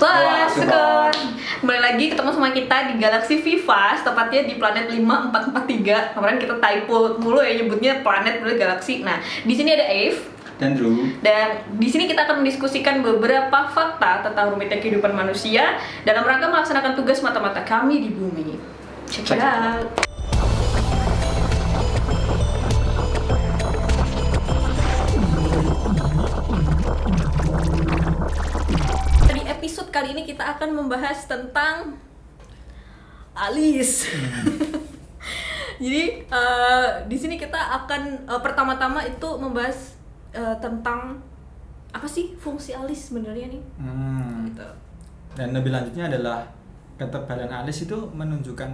Wah, syukur. Kembali lagi ketemu sama kita di Galaksi Vivas, tepatnya di planet 5443. Kemarin kita typo mulu ya nyebutnya planet dulu galaksi. Nah, di sini ada Eve dan Ru. Dan di sini kita akan mendiskusikan beberapa fakta tentang rumitnya kehidupan manusia dalam rangka melaksanakan tugas mata-mata kami di bumi. Check it out. Episode kali ini kita akan membahas tentang alis. Jadi di sini kita akan pertama-tama itu membahas tentang apa sih fungsi alis sebenarnya nih. Gitu. Dan lebih lanjutnya adalah ketebalan alis itu menunjukkan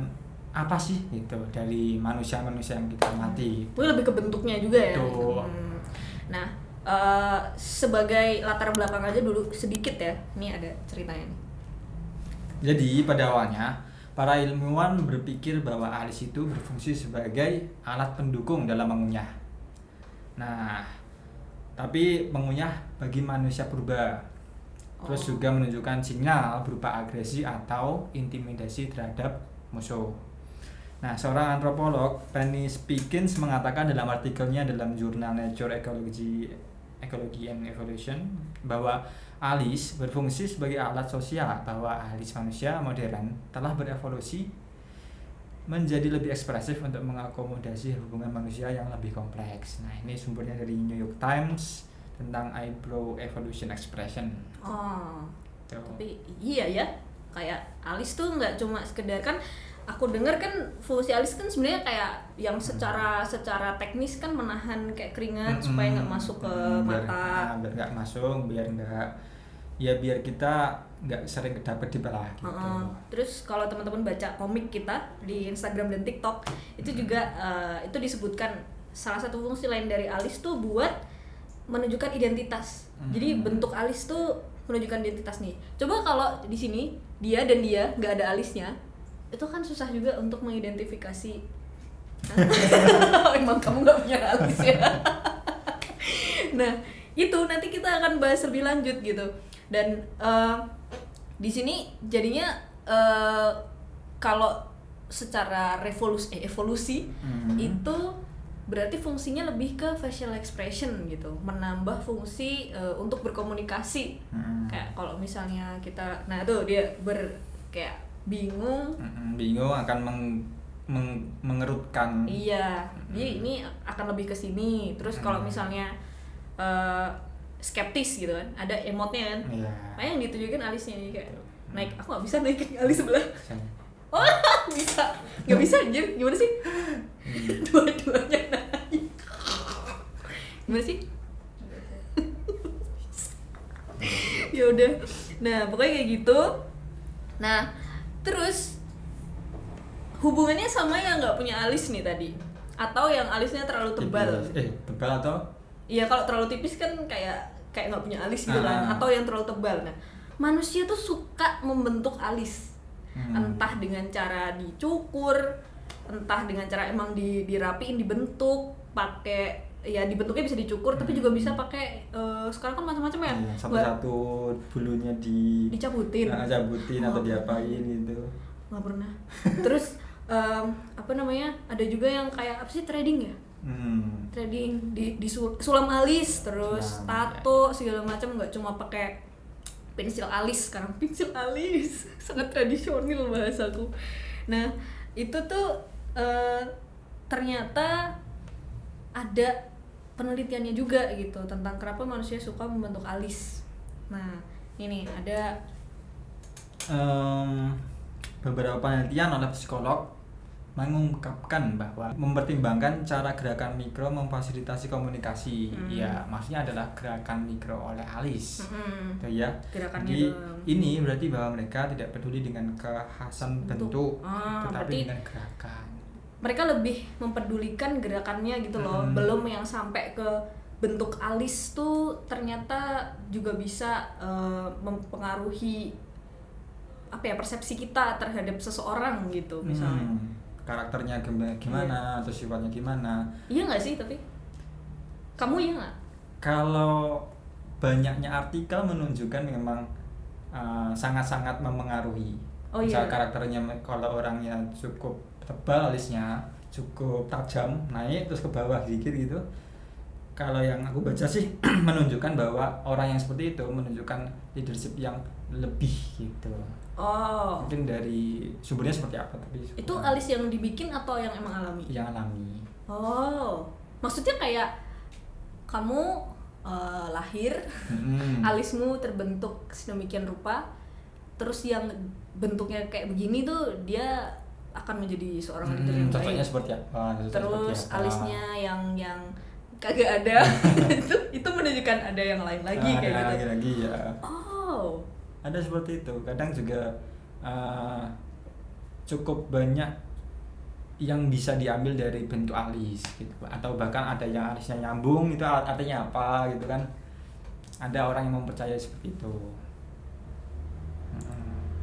apa sih gitu dari manusia-manusia yang kita amati. Itu lebih ke bentuknya juga ya. Nah, sebagai latar belakang aja dulu sedikit ya. Ini ada ceritanya nih. Jadi pada awalnya para ilmuwan berpikir bahwa alis itu berfungsi sebagai alat pendukung dalam mengunyah. Nah, tapi mengunyah bagi manusia purba. Terus juga menunjukkan sinyal berupa agresi atau intimidasi terhadap musuh. Nah, seorang antropolog, Penny Spiggins, mengatakan dalam artikelnya dalam jurnal Nature Ecology and Evolution bahwa alis berfungsi sebagai alat sosial, bahwa alis manusia modern telah berevolusi menjadi lebih ekspresif untuk mengakomodasi hubungan manusia yang lebih kompleks. Nah, ini sumbernya dari New York Times tentang eyebrow evolution expression. Tapi iya ya, kayak alis tuh nggak cuma sekedar, kan aku dengar kan fungsi alis kan sebenarnya kayak yang secara teknis kan menahan kayak keringat supaya nggak masuk ke mata. Biar nggak masuk, biar kita nggak sering kedapet di belah gitu. Terus kalau teman-teman baca komik kita di Instagram dan TikTok itu juga itu disebutkan salah satu fungsi lain dari alis tuh buat menunjukkan identitas. Jadi bentuk alis tuh menunjukkan identitas nih. Coba kalau di sini dia dan dia nggak ada alisnya, itu kan susah juga untuk mengidentifikasi. Emang kamu nggak punya alis ya? Nah, itu nanti kita akan bahas lebih lanjut gitu. Dan di sini jadinya kalau secara evolusi itu berarti fungsinya lebih ke facial expression gitu, menambah fungsi untuk berkomunikasi. Kayak kalau misalnya kita, nah tuh dia kayak bingung akan mengerutkan. Iya, jadi ini akan lebih ke sini. Terus kalau misalnya skeptis gitu kan, ada emotnya kan. Kayak yang ditunjukin alisnya nih kayak naik, aku nggak bisa naikin alis sebelah. Oh bisa, nggak bisa anjir, gimana sih? Dua-duanya naik. Gimana sih? Ya udah, nah pokoknya kayak gitu. Nah terus hubungannya sama yang nggak punya alis nih tadi, atau yang alisnya terlalu tebal. Tebal atau? Iya, kalau terlalu tipis kan kayak nggak punya alis gitu kan, atau yang terlalu tebal. Nah, manusia tuh suka membentuk alis, entah dengan cara dicukur, entah dengan cara emang dirapiin, dibentuk pakai, ya dibentuknya bisa dicukur, tapi juga bisa pakai sekarang kan macam-macam ya. Satu-satu bulunya dicabutin. Cabutin atau diapain gitu. Nggak pernah. Terus apa namanya? Ada juga yang kayak apa sih, threading ya? Threading di sulam alis, terus tato segala macam, nggak cuma pakai pensil alis. Sekarang pensil alis sangat tradisional bahasaku. Nah, itu tuh ternyata ada penelitiannya juga gitu tentang kenapa manusia suka membentuk alis. Nah, ini ada beberapa penelitian oleh psikolog mengungkapkan bahwa mempertimbangkan cara gerakan mikro memfasilitasi komunikasi. Ya, maksudnya adalah gerakan mikro oleh alis. Gitu ya. Jadi ini berarti bahwa mereka tidak peduli dengan kekhasan bentuk, tetapi dengan gerakan. Mereka lebih mempedulikan gerakannya gitu loh. Belum yang sampai ke bentuk alis tuh ternyata juga bisa mempengaruhi apa ya, persepsi kita terhadap seseorang gitu misalnya. Karakternya gimana atau sifatnya gimana. Iya nggak sih? Tapi kamu iya nggak? Kalau banyaknya artikel menunjukkan memang sangat-sangat mempengaruhi. Oh, Misal iya. karakternya kalau orangnya cukup tebal alisnya, cukup tajam, naik terus ke bawah sedikit gitu. Kalau yang aku baca sih menunjukkan bahwa orang yang seperti itu menunjukkan leadership yang lebih gitu. Oh, Mungkin dari sumbernya seperti apa tapi itu alis yang dibikin atau yang emang alami? yang alami. Oh, maksudnya kayak kamu lahir, Mm-mm. alismu terbentuk sedemikian rupa, terus yang bentuknya kayak begini tuh dia akan menjadi seorang leader yang Contohnya baik. seperti apa? Contohnya Terus seperti apa? alisnya yang kagak ada itu menunjukkan ada yang lain lagi kayak gitu. Lagi ya. Oh, Ada seperti itu. Kadang juga cukup banyak yang bisa diambil dari bentuk alis gitu, atau bahkan ada yang alisnya nyambung itu artinya apa gitu kan. Ada orang yang mempercayai seperti itu.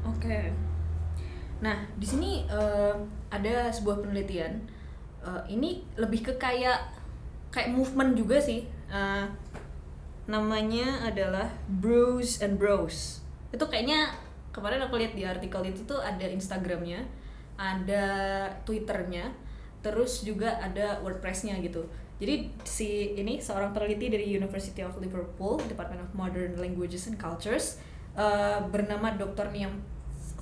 oke. Nah, di sini ada sebuah penelitian. Ini lebih ke kayak movement juga sih. Namanya adalah Brews and Bros. Itu kayaknya kemarin aku lihat di artikel itu tuh ada Instagramnya, ada Twitternya, terus juga ada WordPress-nya gitu. Jadi ini seorang peneliti dari University of Liverpool, Department of Modern Languages and Cultures, bernama Dr. Niam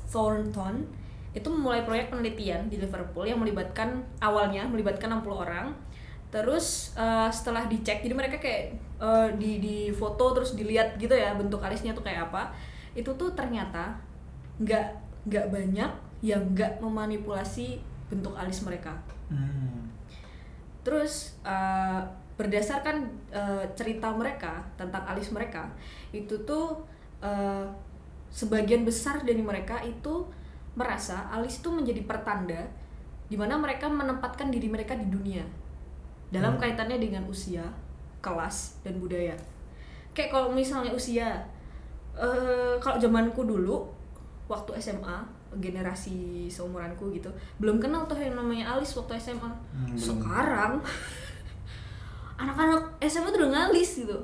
Thornton, itu memulai proyek penelitian di Liverpool yang awalnya melibatkan 60 orang. Terus setelah dicek, jadi mereka kayak di foto terus dilihat gitu ya bentuk alisnya tuh kayak apa. Itu tuh ternyata nggak banyak yang nggak memanipulasi bentuk alis mereka. Terus berdasarkan cerita mereka tentang alis mereka, itu tuh sebagian besar dari mereka itu merasa alis itu menjadi pertanda di mana mereka menempatkan diri mereka di dunia dalam kaitannya dengan usia, kelas, dan budaya. Kayak kalau misalnya usia, kalau zamanku dulu waktu SMA, generasi seumuranku gitu, belum kenal tuh yang namanya alis waktu SMA. Sekarang anak-anak SMA tuh udah ngalis gitu.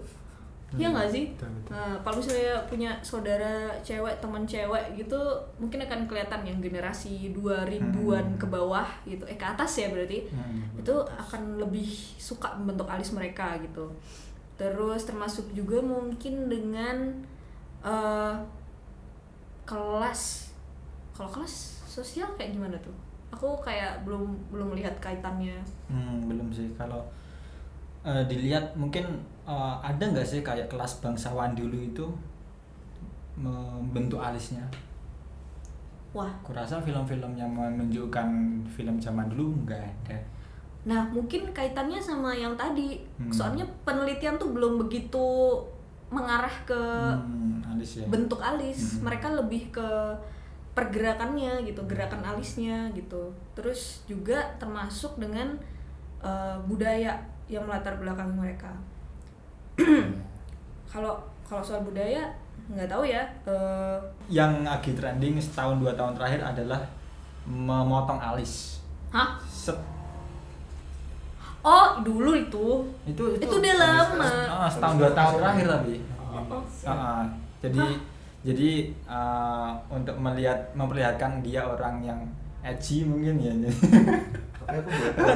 Iya nggak sih? Betul. Nah, kalau misalnya punya saudara cewek, teman cewek gitu, mungkin akan kelihatan yang generasi 2000-an ke bawah gitu, ke atas ya berarti. Itu akan lebih suka membentuk alis mereka gitu. Terus termasuk juga mungkin dengan kelas. Kalau kelas sosial kayak gimana tuh? Aku kayak belum melihat kaitannya. Belum sih. Kalau dilihat mungkin ada nggak sih kayak kelas bangsawan dulu itu membentuk alisnya? Wah, Kurasa film-film yang menunjukkan film zaman dulu nggak ada. nah mungkin kaitannya sama yang tadi. Soalnya penelitian tuh belum begitu mengarah ke Alis ya. bentuk alis. Mereka lebih ke pergerakannya gitu, gerakan alisnya gitu. Terus juga termasuk dengan budaya yang melatar belakangi mereka. Kalau soal budaya nggak tahu ya. Yang lagi trending setahun 2 tahun terakhir adalah memotong alis. Hah? Set. Oh, dulu itu udah lama. Setahun 2 tahun terakhir tapi. Oh. Jadi untuk memperlihatkan dia orang yang edgy mungkin ya. Tapi aku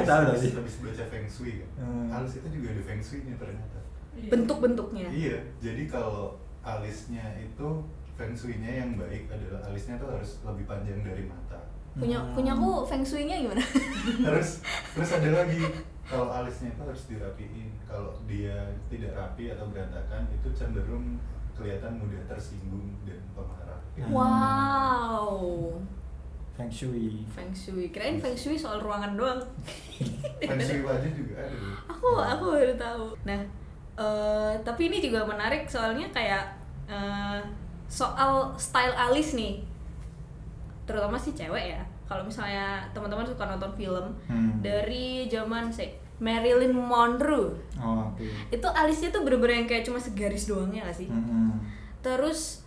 Tahu habis tapi. baca Feng Shui kan. Alis itu juga ada Feng Shui-nya ternyata. Bentuk-bentuknya. Iya, jadi kalau alisnya itu Feng Shui-nya yang baik adalah alisnya tuh harus lebih panjang dari mata. Punyaku feng shui-nya gimana? Terus ada lagi, kalau alisnya itu harus dirapiin. Kalau dia tidak rapi atau berantakan itu cenderung kelihatan mudah tersinggung dan pemarah. Wow. Feng Shui. Feng Shui. Kirain Feng Shui soal ruangan doang. Feng Shui wajah juga ada. Aku baru tahu. Nah, tapi ini juga menarik soalnya kayak soal style alis nih. Terutama si cewek ya. Kalau misalnya teman-teman suka nonton film dari zaman Marilyn Monroe. Oh, oke. Itu alisnya tuh bener-bener yang kayak cuma segaris doang ya gak sih? Terus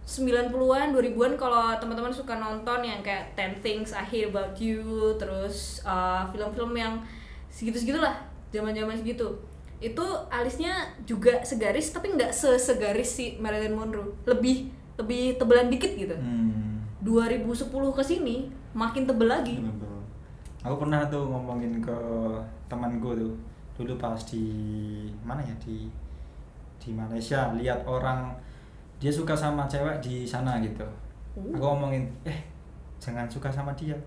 90-an, 2000-an kalau teman-teman suka nonton yang kayak 10 Things I Hear About You, terus film-film yang segitu-segitulah, zaman-zaman segitu. Itu alisnya juga segaris tapi nggak segaris si Marilyn Monroe. Lebih lebih tebelan dikit gitu. 2010 ke sini makin tebel lagi. Betul. Aku pernah tuh ngomongin ke temanku tuh dulu pas di mana ya, di Malaysia, lihat orang dia suka sama cewek di sana gitu. Aku ngomongin, jangan suka sama dia,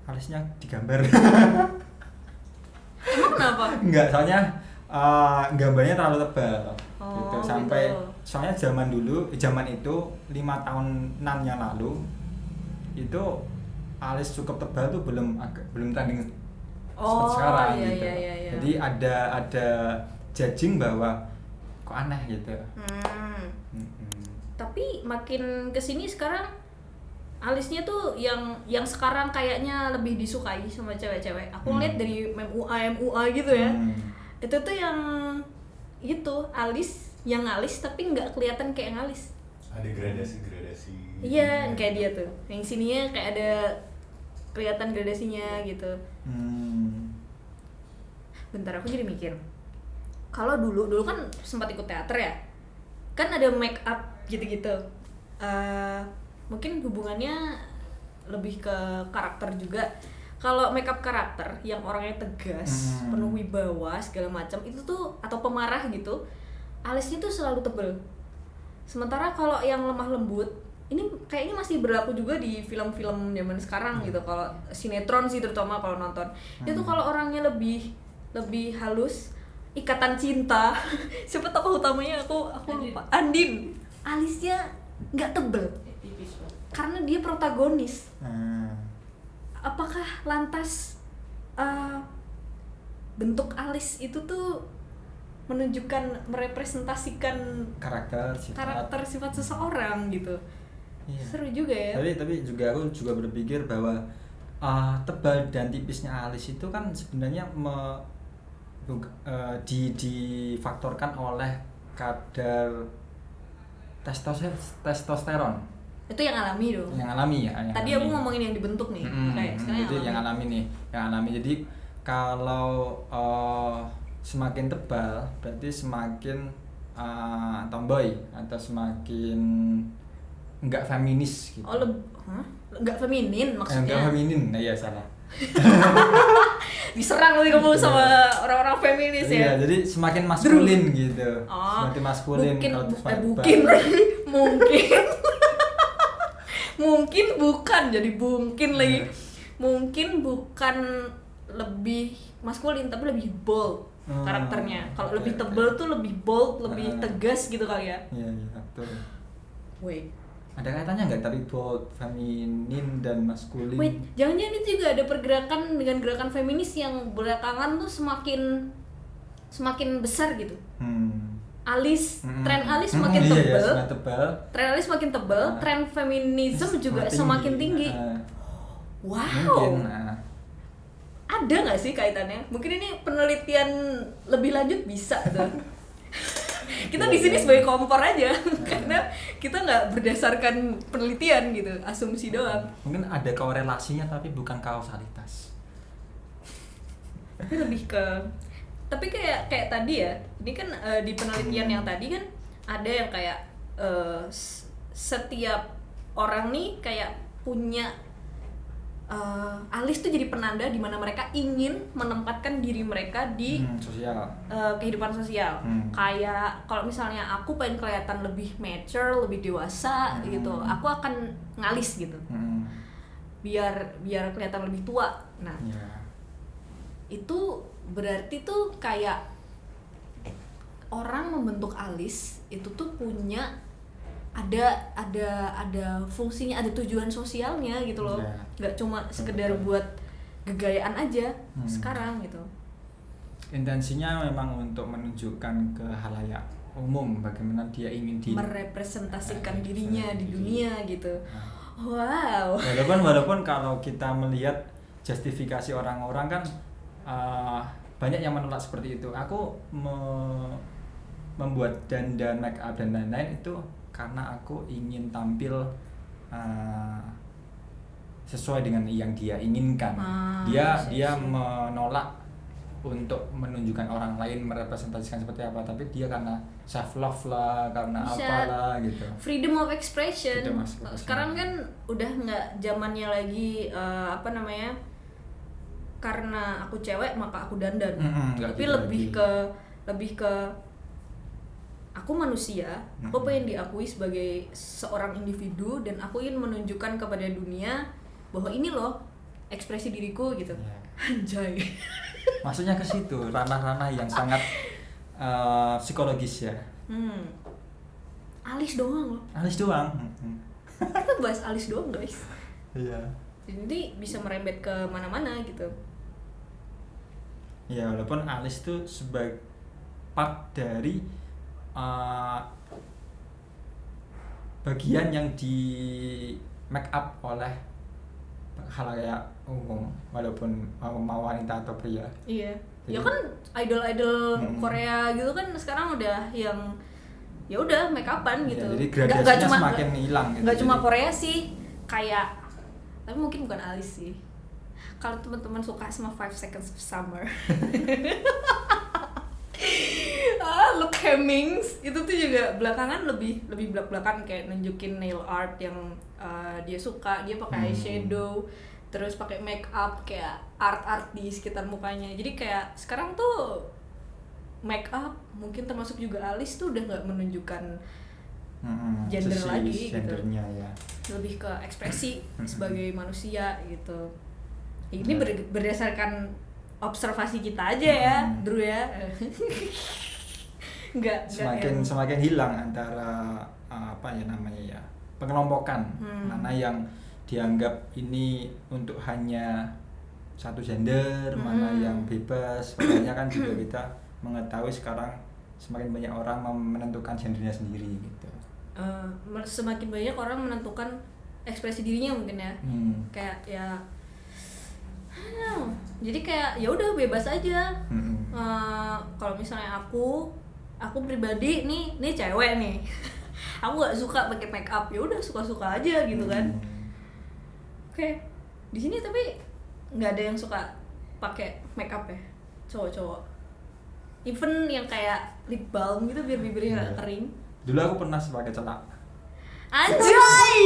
alisnya digambar. Emang kenapa? Enggak, soalnya gambarnya terlalu tebal gitu. Sampai gitu. soalnya zaman itu 5 tahunan yang lalu itu alis cukup tebal tuh belum trending seperti sekarang iya, gitu. iya. Jadi ada judging bahwa kok aneh gitu. Tapi makin kesini sekarang alisnya tuh yang sekarang kayaknya lebih disukai sama cewek-cewek. Aku ngeliat dari MUA gitu ya. Itu tuh yang itu alis yang alis tapi nggak kelihatan kayak ngalis. Ada gradasi. Iya, kayak dia tuh. Yang sininya kayak ada kelihatan gradasinya gitu. Bentar, aku jadi mikir. Kalau dulu kan sempat ikut teater ya. Kan ada make up gitu-gitu. Mungkin hubungannya lebih ke karakter juga. Kalau make up karakter yang orangnya tegas, penuh wibawa segala macam itu tuh, atau pemarah gitu, alisnya tuh selalu tebel. Sementara kalau yang lemah lembut, ini kayaknya masih berlaku juga di film-film zaman sekarang gitu. Kalau sinetron sih terutama kalau nonton, itu kalau orangnya lebih halus, Ikatan Cinta, siapa tokoh utamanya aku lupa, Andin, alisnya nggak tebel karena dia protagonis. Apakah lantas bentuk alis itu tuh menunjukkan, merepresentasikan karakter sifat seseorang gitu? Iya. Seru juga ya. Tapi juga aku juga berpikir bahwa tebal dan tipisnya alis itu kan sebenarnya difaktorkan oleh kadar testosteron. Itu yang alami dong. Yang alami ya. Tadi alami. aku ngomongin yang dibentuk nih. Kayak sekarang itu yang alami nih, yang alami. Jadi kalau semakin tebal berarti semakin tomboy atau semakin enggak feminis gitu. Enggak feminin maksudnya. Enggak feminin. Nah, iya salah. Diserang nanti kamu sama orang-orang feminis ya. Iya, jadi semakin maskulin gitu. Semakin maskulin kalau mungkin bukan jadi mungkin lagi. Mungkin bukan lebih maskulin tapi lebih bold karakternya. Kalau lebih tebal tuh lebih bold, lebih tegas gitu kali ya. Iya, betul. Wait. Ada kaitannya nggak tadi bold, feminin dan maskulin? Wait, jangan-jangan itu juga ada pergerakan dengan gerakan feminis yang belakangan tuh semakin besar gitu. Alis, tren alis semakin tebal. Tren alis semakin tebal, tren feminisme juga semakin tinggi. Wow. Mungkin, ada nggak sih kaitannya? Mungkin ini penelitian lebih lanjut bisa tuh. Kita di sini sebagai kompor aja, karena kita nggak berdasarkan penelitian gitu, asumsi doang. Mungkin ada korelasinya tapi bukan kausalitas. Tapi lebih ke, tapi kayak tadi ya, ini kan di penelitian yang tadi kan ada yang kayak setiap orang nih kayak punya alis tuh jadi penanda di mana mereka ingin menempatkan diri mereka di sosial. Kehidupan sosial. Kayak kalau misalnya aku pengen kelihatan lebih mature, lebih dewasa gitu, aku akan ngalis gitu. Biar kelihatan lebih tua. Nah, itu berarti tuh kayak orang membentuk alis itu tuh punya ada fungsinya, ada tujuan sosialnya gitu loh. Nggak cuma sekedar buat gegayaan aja sekarang gitu. Intensinya memang untuk menunjukkan ke halayak umum bagaimana dia ingin merepresentasikan dirinya di dunia gitu. Wow. Walaupun kalau kita melihat justifikasi orang-orang kan banyak yang menolak seperti itu. Aku membuat dandan, make up dan lain-lain itu karena aku ingin tampil sesuai dengan yang dia inginkan. Dia menolak untuk menunjukkan orang lain merepresentasikan seperti apa, tapi dia karena self love lah, karena Bisa. apalah gitu. Freedom of expression. Freedom of expression. Sekarang kan udah nggak zamannya lagi karena aku cewek maka aku dandan. Nggak Tapi gitu lebih ke aku manusia, aku pengen diakui sebagai seorang individu dan aku ingin menunjukkan kepada dunia bahwa ini loh ekspresi diriku gitu. Iya. Anjay. Maksudnya ke situ, ranah-ranah yang sangat psikologis ya. Alis doang loh. Alis doang. Kita bahas alis doang guys. Iya. Jadi bisa merembet ke mana-mana gitu. Ya walaupun alis itu sebagai part dari bagian yang di make up oleh khalayak umum, walaupun mau wanita atau pria. Iya. Jadi- Ya kan idol-idol Korea gitu kan sekarang udah yang ya udah make upan gitu. Ya, jadi Nggak gradasinya semakin hilang gitu. Nggak cuma Jadi- Korea sih, kayak tapi mungkin bukan alis sih. Kalau teman-teman suka sama 5 Seconds of Summer. Look Hemmings itu tuh juga belakangan lebih belak-belakan kayak nunjukin nail art yang dia suka, dia pakai eyeshadow, terus pakai make up kayak art di sekitar mukanya. Jadi kayak sekarang tuh make up mungkin termasuk juga alis tuh udah nggak menunjukkan gender sisi lagi gitu. gendernya ya. Lebih ke ekspresi sebagai manusia gitu. Ini berdasarkan observasi kita aja ya, Drew ya. Enggak Semakin hilang antara pengelompokan mana yang dianggap ini untuk hanya satu gender, mana yang bebas. Makanya kan juga kita mengetahui sekarang semakin banyak orang menentukan gendernya sendiri gitu. Semakin banyak orang menentukan ekspresi dirinya mungkin ya. Kayak ya I don't know. Jadi kayak ya udah bebas aja. Kalau misalnya aku pribadi nih cewek nih. Aku nggak suka pakai make up, ya udah suka-suka aja gitu kan. Oke. Di sini tapi nggak ada yang suka pakai make up ya, cowok-cowok. Even yang kayak lip balm gitu biar bibirnya nggak kering. Dulu aku pernah pakai celak. Anjay!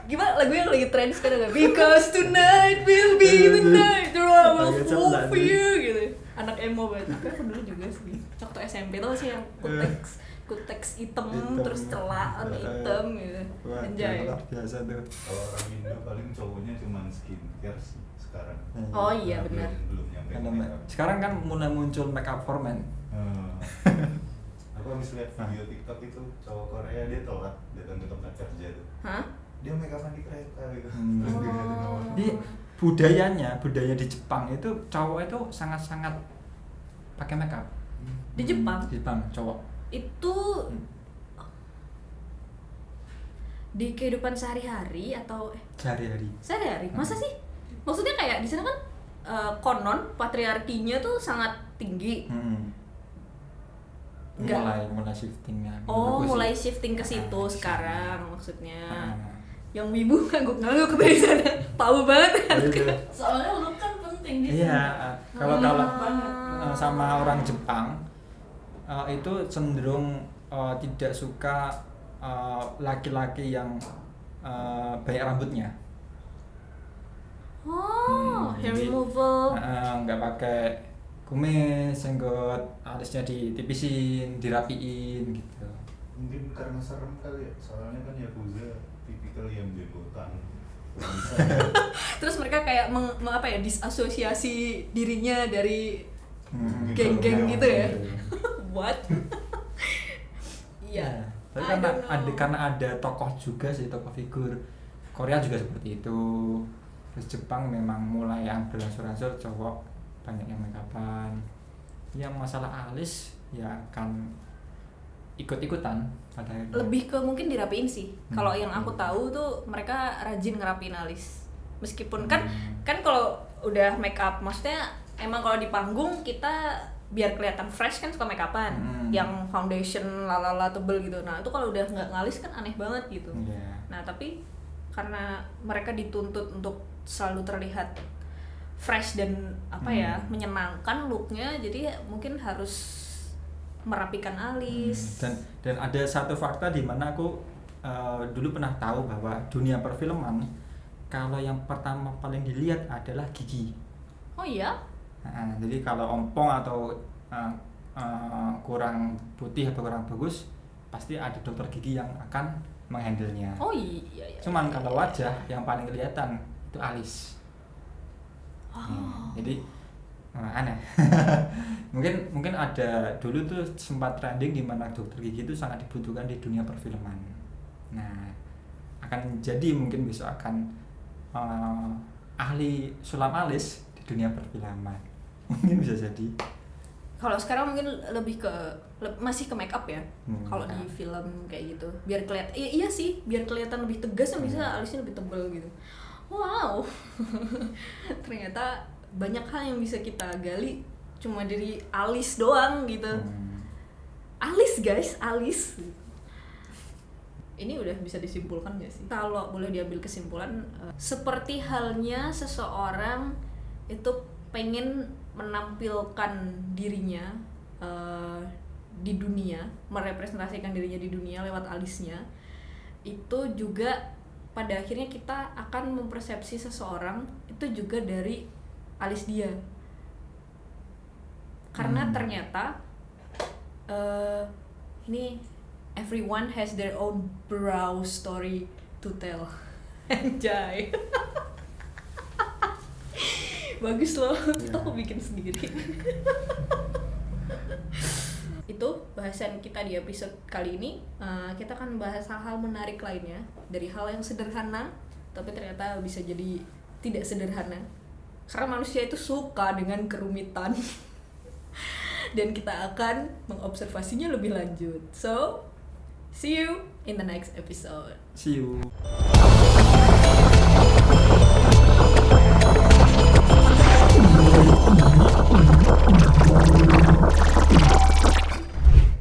Gimana lagu yang lagi trend sekarang gak? Because tonight will be the night that I will fall for you gitu. Anak emo banget. Tapi aku dulu juga sih. Waktu SMP tuh sih yang kutex hitam terus celak warna hitam gitu. Anjay. Biasa tuh. Kalau orang Indo paling cowoknya cuma skincare sih sekarang. Oh iya Karena benar. belum nyampe Karena makeup. sekarang kan mulai muncul make up for men. Aku habis lihat video TikTok itu cowok Korea dia telat datang ke tempat kerja tuh. Hah? Dia make upan di kereta gitu. Hmm. Terus dia ngeliatin orang. Jadi budaya di Jepang itu cowok itu sangat-sangat pakai make up. Di Jepang Di Jepang cowok. itu di kehidupan sehari-hari atau Sehari-hari. sehari-hari masa sih? Maksudnya kayak di sana kan konon patriarkinya tuh sangat tinggi. Enggak. Mulai shiftingnya. Oh, Menurutku sih. mulai shifting ke situ sekarang maksudnya. Ah. Yang wibu ngangguk-ngangguk dari sana. Tahu banget kan? Iya. Soalnya look kan penting di Iya, kalau banget. sama orang Jepang itu cenderung tidak suka laki-laki yang banyak rambutnya. Oh, hair Jadi, removal. nggak pakai kumis, jenggot, alisnya ditipisin, dirapiin gitu. Mungkin karena serem kali ya, soalnya kan Yakuza tipikal yang jenggotan. Terus mereka kayak disasosiasi dirinya dari Mungkin geng-geng kalau gitu ya. memang- What? Iya. Tapi I don't know. karena ada tokoh juga sih, tokoh figur Korea juga seperti itu. Terus Jepang memang mulai yang beransur-ansur cowok banyak yang make upan. Yang masalah alis ya kan ikut-ikutan pada akhirnya. Lebih ke mungkin dirapiin sih. Kalau yang aku Hmm. tahu tuh mereka rajin ngerapiin alis. Meskipun kan kalau udah make up, maksudnya emang kalau di panggung kita biar kelihatan fresh kan suka make upan. Yang foundation lalala tebel gitu. Nah, itu kalau udah nggak ngalis kan aneh banget gitu. Iya. Nah, tapi karena mereka dituntut untuk selalu terlihat fresh dan menyenangkan looknya, jadi mungkin harus merapikan alis. Dan ada satu fakta di mana aku dulu pernah tahu bahwa dunia perfilman kalau yang pertama paling dilihat adalah gigi. Oh iya? Jadi kalau ompong atau kurang putih atau kurang bagus, pasti ada dokter gigi yang akan menghandlenya. Oh iya. Cuman kalau wajah yang paling kelihatan itu alis. Jadi aneh. mungkin ada dulu tuh sempat trending di mana dokter gigi itu sangat dibutuhkan di dunia perfilman. Nah, akan jadi mungkin besok akan ahli sulam alis di dunia perfilman. Mungkin bisa jadi. Kalau sekarang mungkin lebih masih ke make up ya. Kalau di Makeup. film kayak gitu, biar kelihatan iya sih, biar kelihatan lebih tegas, bisa alisnya lebih tebal gitu. Wow. Ternyata banyak hal yang bisa kita gali cuma dari alis doang gitu. Alis guys, alis. Ini udah bisa disimpulkan gak sih? Kalau boleh diambil kesimpulan, seperti halnya seseorang itu pengen menampilkan dirinya di dunia, merepresentasikan dirinya di dunia lewat alisnya, itu juga pada akhirnya kita akan mempersepsi seseorang itu juga dari alis dia. Karena ternyata ini everyone has their own brow story to tell. Anjay. Bagus loh, aku bikin sendiri. Itu bahasan kita di episode kali ini. Kita akan bahas hal-hal menarik lainnya, dari hal yang sederhana tapi ternyata bisa jadi tidak sederhana, karena manusia itu suka dengan kerumitan. Dan kita akan mengobservasinya lebih lanjut. So, see you in the next episode. See you.